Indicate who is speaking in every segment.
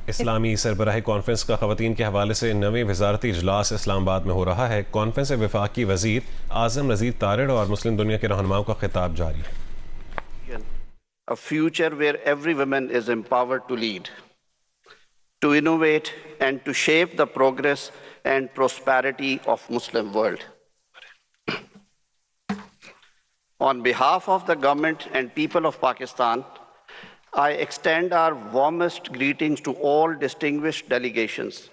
Speaker 1: इस्लामी सरबराही conference का ख़वातीन के हवाले से नवी वजारती इजलास इस्लामाबाद में हो रहा है। कॉन्फ्रेंस में वफाकी वज़ीर आज़म नज़ीर तारिड़ और मुस्लिम दुनिया के रहनुमाओं का खिताब जारी है।
Speaker 2: A future where every woman is empowered to lead, to innovate and to shape the progress and prosperity of Muslim world. On behalf of the government and people of Pakistan, I extend our warmest greetings to all distinguished delegations.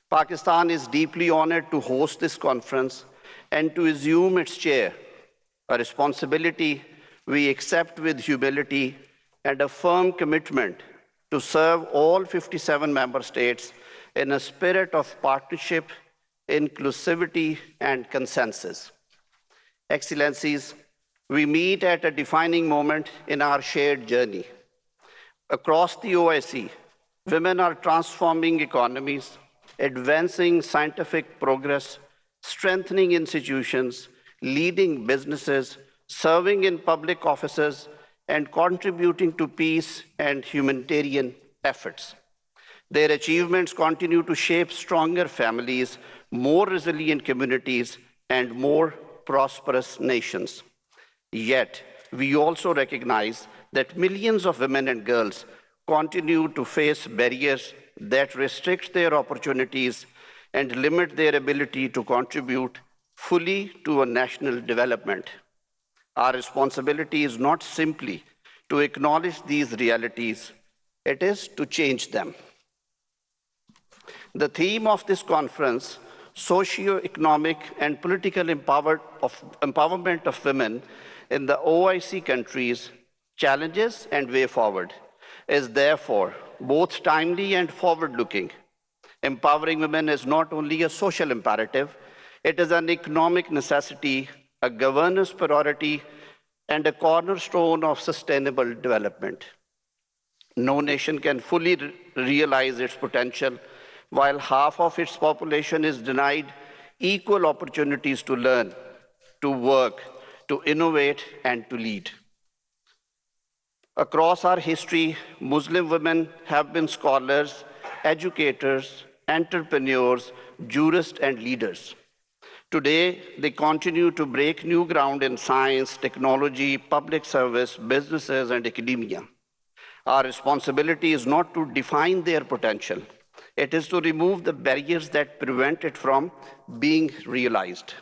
Speaker 2: Pakistan is deeply honored to host this conference and to assume its chair, a responsibility we accept with humility and a firm commitment to serve all 57 member states in a spirit of partnership, inclusivity, and consensus. Excellencies, we meet at a defining moment in our shared journey. Across the OIC, women are transforming economies, advancing scientific progress, strengthening institutions, leading businesses, serving in public offices, and contributing to peace and humanitarian efforts. Their achievements continue to shape stronger families, more resilient communities, and more prosperous nations. Yet, we also recognize that millions of women and girls continue to face barriers that restrict their opportunities and limit their ability to contribute fully to a national development. Our responsibility is not simply to acknowledge these realities, it is to change them. The theme of this conference, socio-economic and political empowerment of women in the OIC countries, challenges and way forward, is therefore both timely and forward-looking. Empowering women is not only a social imperative, it is an economic necessity, a governance priority, and a cornerstone of sustainable development. No nation can fully realize its potential while half of its population is denied equal opportunities to learn, to work, to innovate, and to lead. Across our history, Muslim women have been scholars, educators, entrepreneurs, jurists, and leaders. Today, they continue to break new ground in science, technology, public service, businesses, and academia. Our responsibility is not to define their potential. It is to remove the barriers that prevent it from being realized.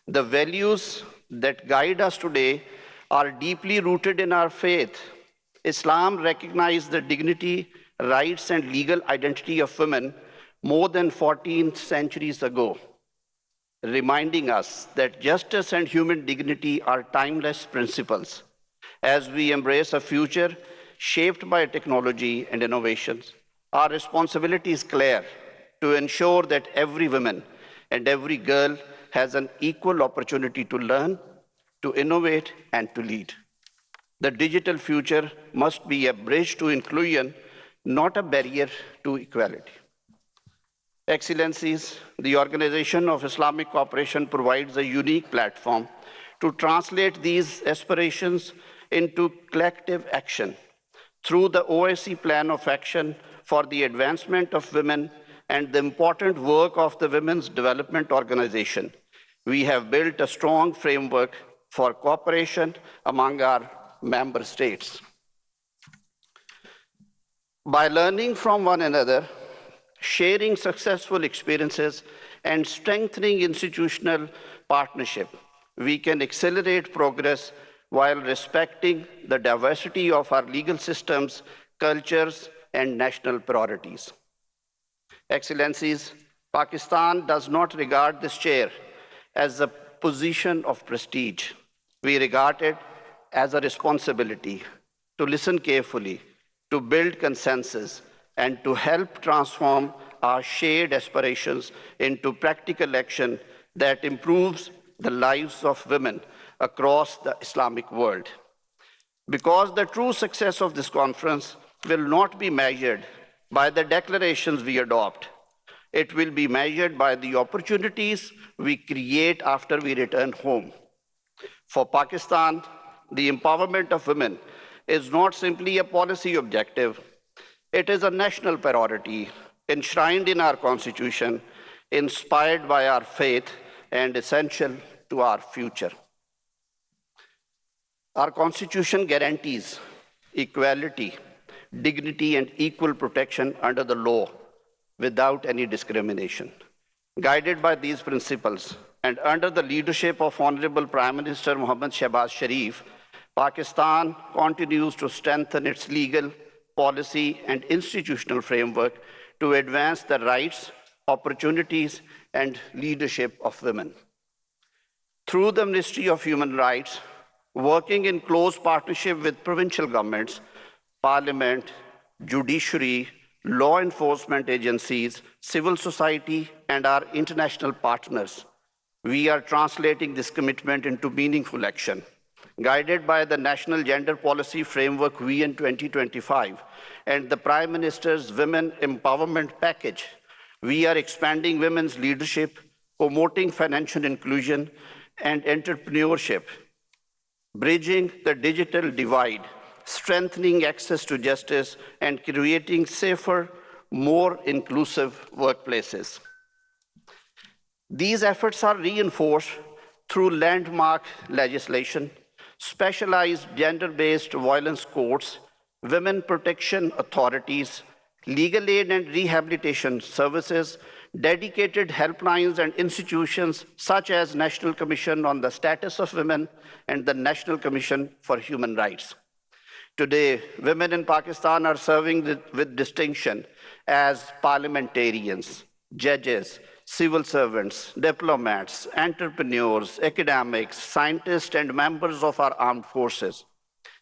Speaker 2: The values that guide us today are deeply rooted in our faith. Islam recognized the dignity, rights, and legal identity of women more than 14 centuries ago, reminding us that justice and human dignity are timeless principles. As we embrace a future shaped by technology and innovations, our responsibility is clear to ensure that every woman and every girl has an equal opportunity to learn, to innovate, and to lead. The digital future must be a bridge to inclusion, not a barrier to equality. Excellencies, the Organization of Islamic Cooperation provides a unique platform to translate these aspirations into collective action. Through the OIC Plan of Action for the Advancement of Women and the important work of the Women's Development Organization, we have built a strong framework for cooperation among our member states. By learning from one another, sharing successful experiences, and strengthening institutional partnership, we can accelerate progress while respecting the diversity of our legal systems, cultures, and national priorities. Excellencies, Pakistan does not regard this chair as a position of prestige. We regard it as a responsibility to listen carefully, to build consensus, and to help transform our shared aspirations into practical action that improves the lives of women across the Islamic world. Because the true success of this conference will not be measured by the declarations we adopt. It will be measured by the opportunities we create after we return home. For Pakistan, the empowerment of women is not simply a policy objective. It is a national priority enshrined in our Constitution, inspired by our faith, and essential to our future. Our Constitution guarantees equality, dignity, and equal protection under the law without any discrimination. Guided by these principles and under the leadership of Honorable Prime Minister Mohammad Shehbaz Sharif, Pakistan continues to strengthen its legal, policy, and institutional framework to advance the rights, opportunities, and leadership of women. Through the Ministry of Human Rights, working in close partnership with provincial governments, parliament, judiciary, law enforcement agencies, civil society, and our international partners, we are translating this commitment into meaningful action. Guided by the National Gender Policy Framework Vision 2025 and the Prime Minister's Women Empowerment Package, we are expanding women's leadership, promoting financial inclusion and entrepreneurship, bridging the digital divide, strengthening access to justice, and creating safer, more inclusive workplaces. These efforts are reinforced through landmark legislation, specialized gender-based violence courts, women protection authorities, legal aid and rehabilitation services, dedicated helplines and institutions such as National Commission on the Status of Women and the National Commission for Human Rights. Today, women in Pakistan are serving with distinction as parliamentarians, judges, civil servants, diplomats, entrepreneurs, academics, scientists, and members of our armed forces.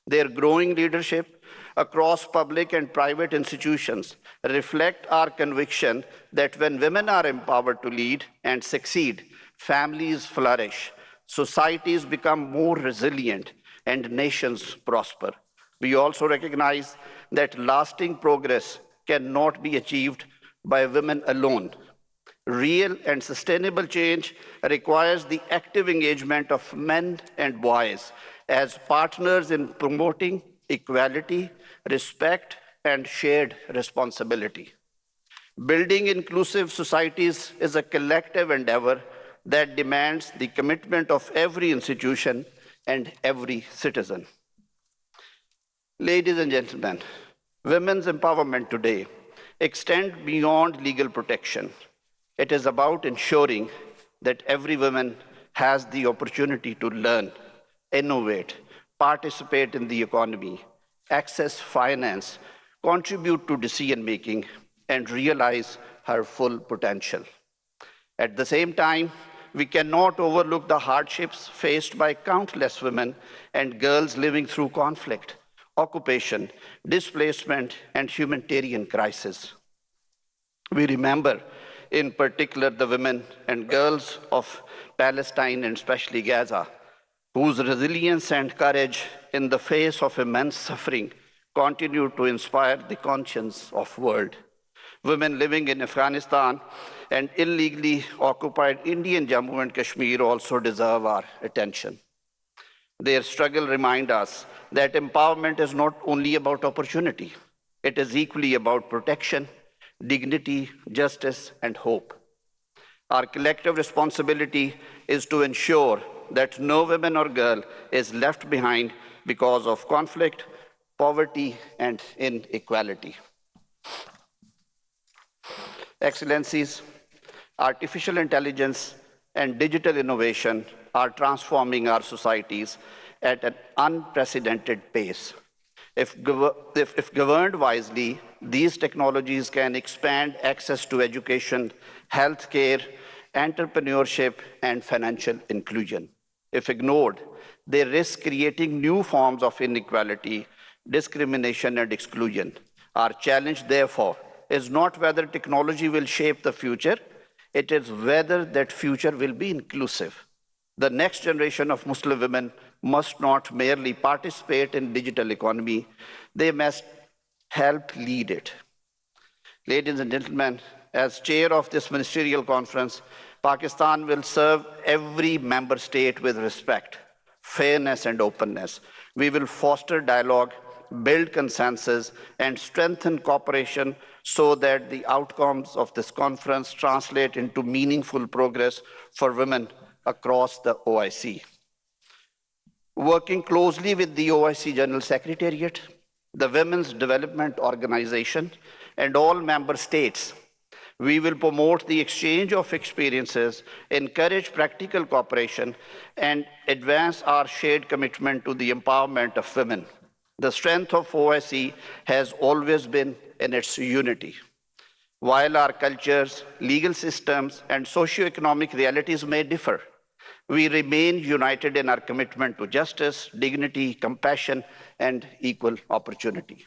Speaker 2: Their growing leadership across public and private institutions reflect our conviction that when women are empowered to lead and succeed, families flourish, societies become more resilient, and nations prosper. We also recognize that lasting progress cannot be achieved by women alone. Real and sustainable change requires the active engagement of men and boys as partners in promoting equality, respect, and shared responsibility. Building inclusive societies is a collective endeavor that demands the commitment of every institution and every citizen. Ladies and gentlemen, women's empowerment today extends beyond legal protection. It is about ensuring that every woman has the opportunity to learn, innovate, participate in the economy, access finance, contribute to decision-making, and realize her full potential. At the same time, we cannot overlook the hardships faced by countless women and girls living through conflict, occupation, displacement, and humanitarian crisis. We remember, in particular, the women and girls of Palestine and especially Gaza, whose resilience and courage in the face of immense suffering continue to inspire the conscience of the world. Women living in Afghanistan and illegally occupied Indian Jammu and Kashmir also deserve our attention. Their struggle reminds us that empowerment is not only about opportunity, it is equally about protection, dignity, justice, and hope. Our collective responsibility is to ensure that no woman or girl is left behind because of conflict, poverty, and inequality. Excellencies, artificial intelligence and digital innovation are transforming our societies at an unprecedented pace. If governed wisely, these technologies can expand access to education, healthcare, entrepreneurship, and financial inclusion. If ignored, they risk creating new forms of inequality, discrimination, and exclusion. Our challenge, therefore, is not whether technology will shape the future, it is whether that future will be inclusive. The next generation of Muslim women must not merely participate in digital economy, they must help lead it. Ladies and gentlemen, as chair of this ministerial conference, Pakistan will serve every member state with respect, fairness, and openness. We will foster dialogue, build consensus, and strengthen cooperation so that the outcomes of this conference translate into meaningful progress for women across the OIC. Working closely with the OIC General Secretariat, the Women's Development Organization, and all member states, we will promote the exchange of experiences, encourage practical cooperation, and advance our shared commitment to the empowerment of women. The strength of OIC has always been in its unity. While our cultures, legal systems, and socioeconomic realities may differ, we remain united in our commitment to justice, dignity, compassion, and equal opportunity.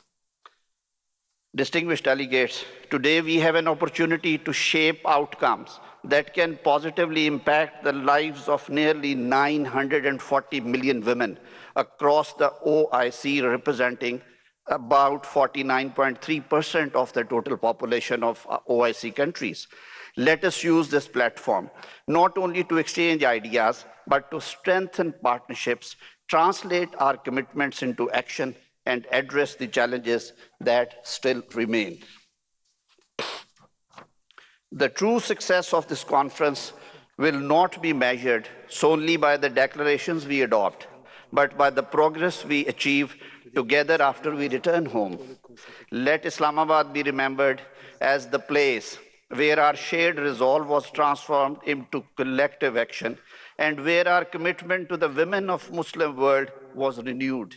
Speaker 2: Distinguished delegates, today we have an opportunity to shape outcomes that can positively impact the lives of nearly 940 million women across the OIC, representing about 49.3% of the total population of OIC countries. Let us use this platform not only to exchange ideas, but to strengthen partnerships, translate our commitments into action, and address the challenges that still remain. The true success of this conference will not be measured solely by the declarations we adopt, but by the progress we achieve together after we return home. Let Islamabad be remembered as the place where our shared resolve was transformed into collective action and where our commitment to the women of Muslim world was renewed.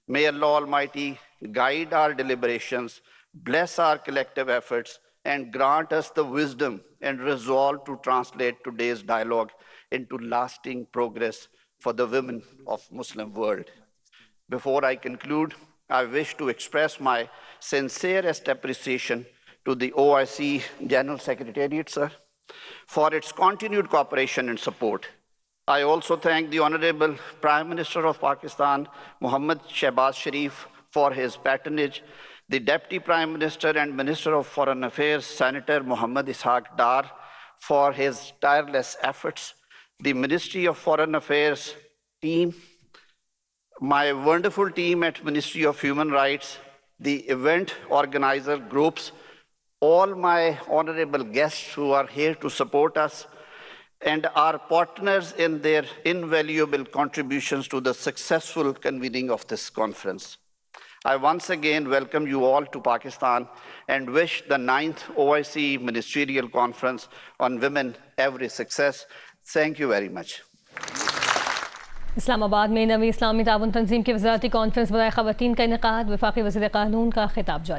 Speaker 2: May Allah Almighty guide our deliberations, bless our collective efforts, and grant us the wisdom and resolve to translate today's dialogue into lasting progress for the women of Muslim world. Before I conclude, I wish to express my sincerest appreciation to the OIC General Secretariat, sir, for its continued cooperation and support. I also thank the Honorable Prime Minister of Pakistan, Muhammad Shehbaz Sharif, for his patronage, the Deputy Prime Minister and Minister of Foreign Affairs, Senator Muhammad Ishaq Dar, for his tireless efforts, the Ministry of Foreign Affairs team, my wonderful team at Ministry of Human Rights, the event organizer groups, all my honorable guests who are here to support us, and our partners in their invaluable contributions to the successful convening of this conference. I once again welcome you all to Pakistan and wish the 9th OIC Ministerial Conference on Women every success. Thank you very much.
Speaker 3: Islamabad में नवी इस्लामी ताउन तंजीम की वज़ारती conference बराए ख़वातीन का इनेकाद, वफ़ाक़ी वज़ीर क़ानून का खिताब जारी।